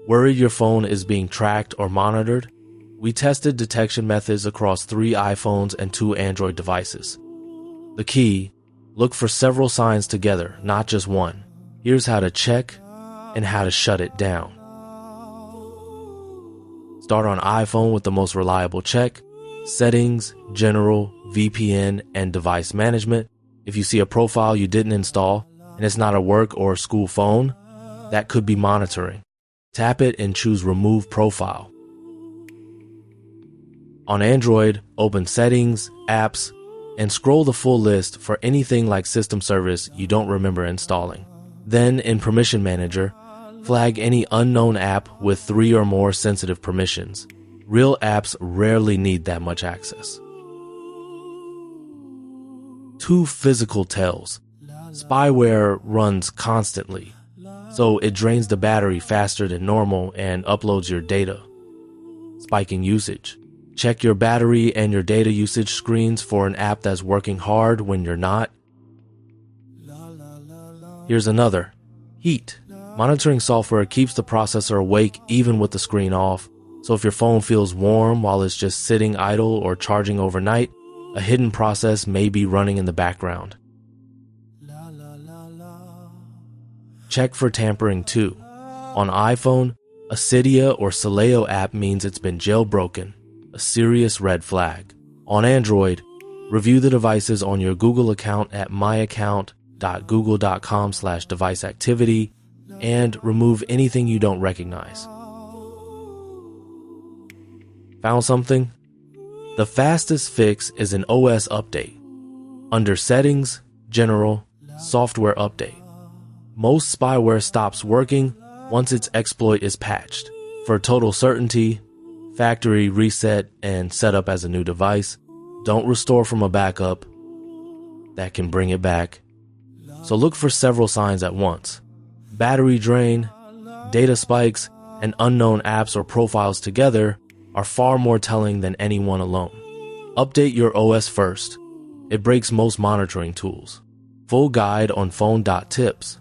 Worried your phone is being tracked or monitored? We tested detection methods across 3 iPhones and 2 Android devices. The key: look for several signs together, not just one. Here's how to check and how to shut it down. Start on iPhone with the most reliable check: Settings, General, VPN, and Device Management. If you see a profile you didn't install and it's not a work or school phone, that could be monitoring. Tap it and choose Remove Profile. On Android, open Settings, Apps, and scroll the full list for anything like system service you don't remember installing. Then, in Permission Manager, flag any unknown app with 3 or more sensitive permissions. Real apps rarely need that much access. 2 physical tells. Spyware runs constantly, so it drains the battery faster than normal and uploads your data. Spiking usage. Check your battery and your data usage screens for an app that's working hard when you're not. Here's another. Heat. Monitoring software keeps the processor awake even with the screen off, so if your phone feels warm while it's just sitting idle or charging overnight, a hidden process may be running in the background. Check for tampering too. On iPhone, a Cydia or Soleo app means it's been jailbroken, a serious red flag. On Android, review the devices on your Google account at myaccount.google.com/deviceactivity and remove anything you don't recognize. Found something? The fastest fix is an OS update. Under Settings, General, Software Update. Most spyware stops working once its exploit is patched. For total certainty, factory reset and setup as a new device. Don't restore from a backup. That can bring it back. So look for several signs at once. Battery drain, data spikes, and unknown apps or profiles together are far more telling than any one alone. Update your OS first. It breaks most monitoring tools. Full guide on phone.tips.